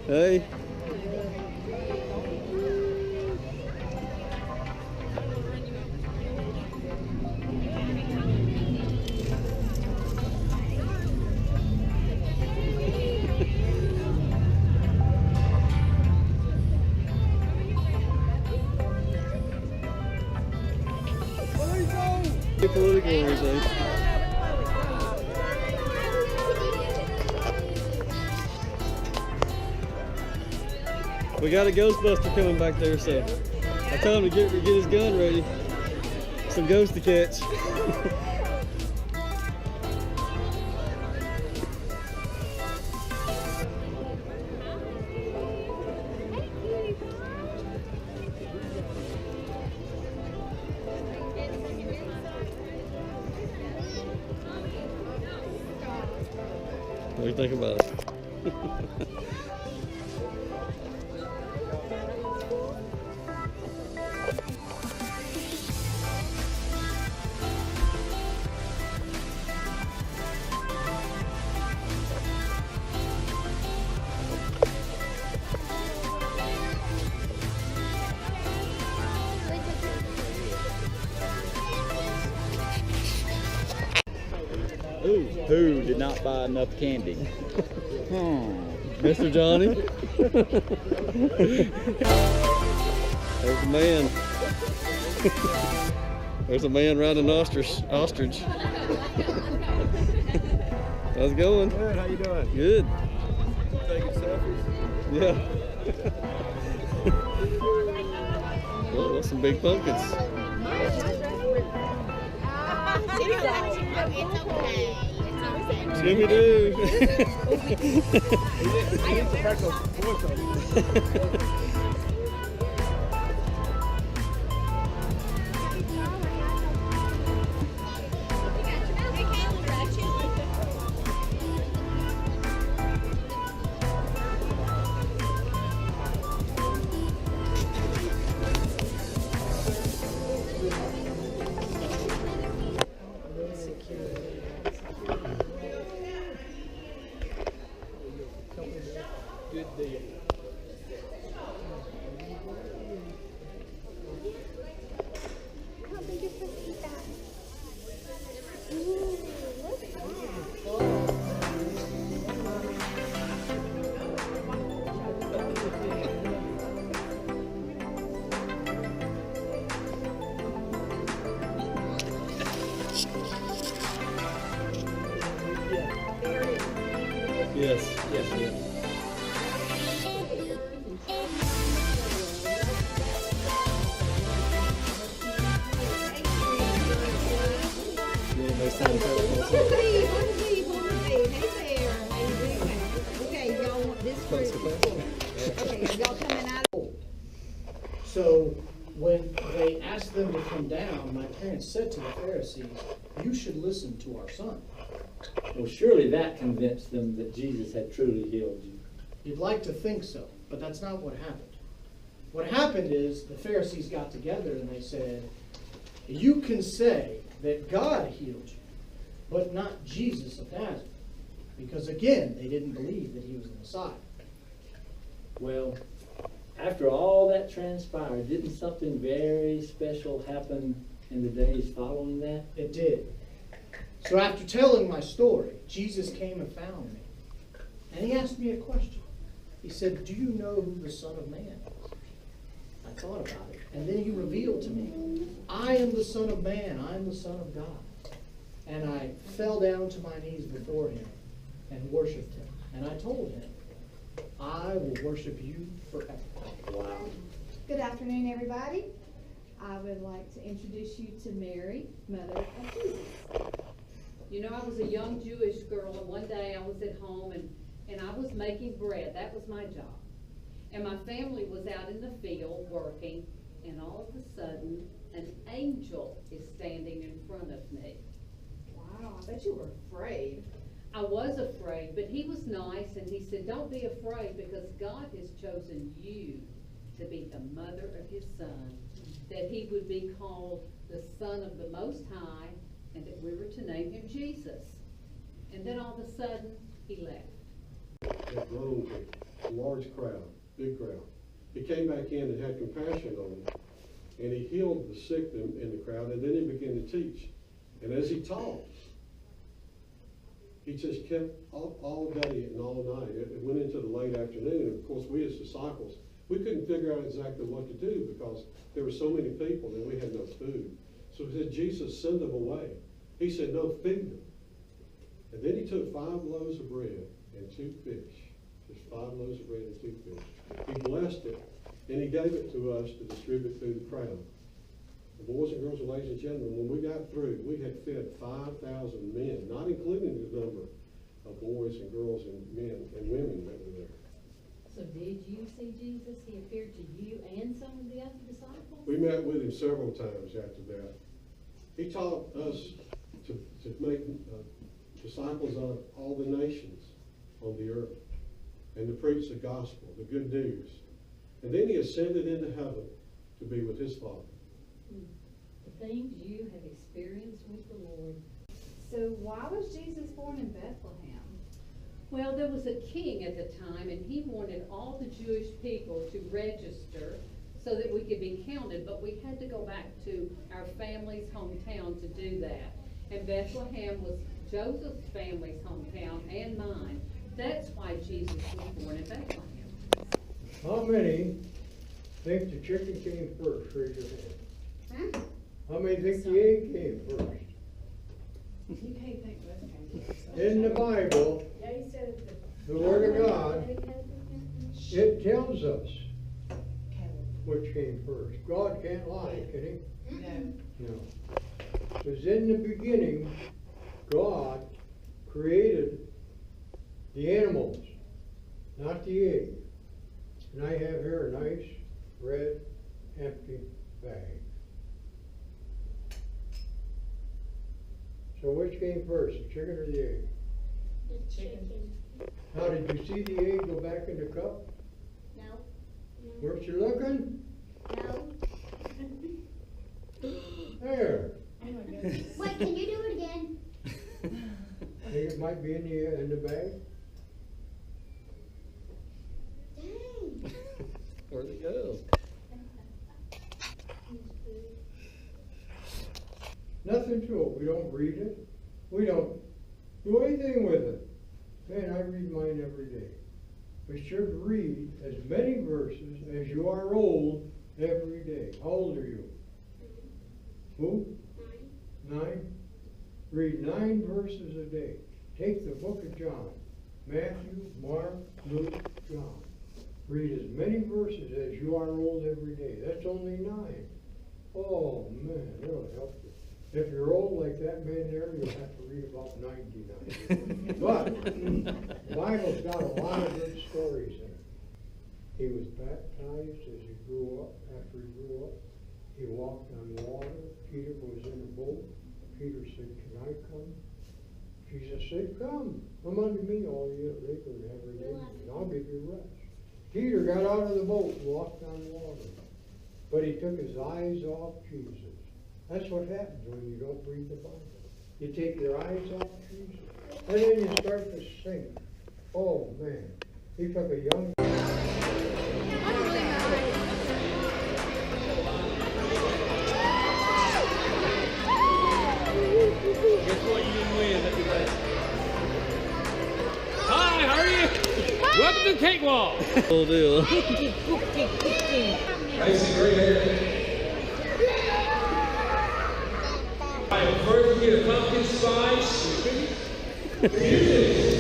Hey. Political everything. We got a Ghostbuster coming back there, so I told him to get his gun ready. Some ghosts to catch. What do you think about it? Who did not buy enough candy? Mr. Johnny. There's a man. There's a man riding an ostrich. How's it going? Good, how you doing? Good. Taking selfies? Yeah. Well, that's some big pumpkins. Jimmy do. Good deal. Yes. So when they asked them to come down, my parents said to the Pharisees, "You should listen to our son." Well, surely that convinced them that Jesus had truly healed you. You'd like to think so, but that's not what happened. What happened is the Pharisees got together and they said, "You can say that God healed you, but not Jesus of Nazareth." Because again, they didn't believe that he was the Messiah. Well, after all that transpired, didn't something very special happen in the days following that? It did. So after telling my story, Jesus came and found me. And he asked me a question. He said, "Do you know who the Son of Man is?" I thought about it. And then he revealed to me, "I am the Son of Man. I am the Son of God." And I fell down to my knees before him and worshiped him. And I told him, "I will worship you forever." Wow. Good afternoon, everybody. I would like to introduce you to Mary, mother of Jesus. You know, I was a young Jewish girl, and one day I was at home and I was making bread. That was my job. And my family was out in the field working, and all of a sudden, an angel is standing in front of me. Wow, I bet you were afraid. I was afraid, but he was nice, and he said, "Don't be afraid, because God has chosen you to be the mother of his son, that he would be called the Son of the Most High, and that we were to name him Jesus." And then all of a sudden, he left. Had grown to a large crowd, big crowd. He came back in and had compassion on them, and he healed the sick in the crowd, and then he began to teach. And as he taught, he just kept all day and all night. It went into the late afternoon, and of course we as disciples, we couldn't figure out exactly what to do because there were so many people and we had no food. So he said, Jesus, send them away. He said, no, feed them. And then he took 5 loaves of bread and 2 fish. Just 5 loaves of bread and 2 fish. He blessed it, and he gave it to us to distribute through the crowd. The boys and girls and ladies and gentlemen, when we got through, we had fed 5,000 men, not including the number of boys and girls and men and women that were there. So did you see Jesus? He appeared to you and some of the other disciples? We met with him several times after that. He taught us to make disciples out of all the nations on the earth and to preach the gospel, the good news. And then he ascended into heaven to be with his Father. The things you have experienced with the Lord. So why was Jesus born in Bethlehem? Well, there was a king at the time, and he wanted all the Jewish people to register so that we could be counted, but we had to go back to our family's hometown to do that. And Bethlehem was Joseph's family's hometown and mine. That's why Jesus was born in Bethlehem. How many think the chicken came first? Raise your hand. Huh? How many think the egg came first? You can't think both kinds. In the Bible, Yeah, you said the Word of God, it tells us which came first. God can't lie, can he? No. No. Because in the beginning, God created the animals, not the egg. And I have here a nice, red, empty bag. So which came first, the chicken or the egg? The chicken. Now, did you see the egg go back in the cup? No. Weren't you looking? No. There. Oh my goodness. Wait, can you do it again? Think it might be in the bag? Dang. Where'd it go? Nothing to it. We don't read it. We don't do anything with it. Man, I read mine every day. We should read as many verses as you are old every day. How old are you? Who? 9? Read 9 verses a day. Take the book of John. Matthew, Mark, Luke, John. Read as many verses as you are old every day. That's only 9. Oh man, it'll help you. If you're old like that man there, you'll have to read about 99. But the Bible's got a lot of good stories in it. He was baptized as he grew up. After he grew up, he walked on water. Peter was in a boat. Peter said, "Can I come?" Jesus said, "Come unto me, all you that labor and heavy laden, and I'll give you rest." Peter got out of the boat and walked on water. But he took his eyes off Jesus. That's what happens when you don't read the Bible. You take your eyes off Jesus, and then you start to sing. Oh man, he took a young Guess what? You didn't win. That'd be bad. Hi, how are you? Welcome to the cakewalk. Full deal. Nice great hair. First, we get a pumpkin spice. Music.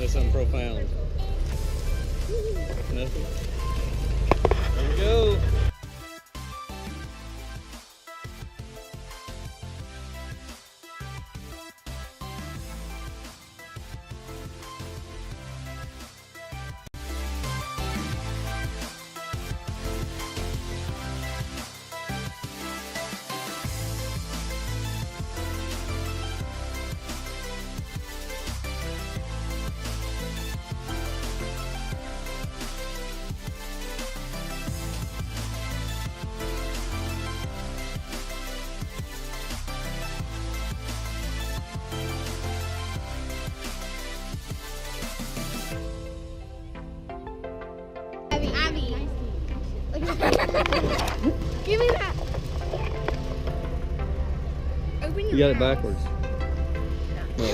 That's something profound. Nothing. There we go. Abby. Give me that. Open your You got it mouth. backwards. No.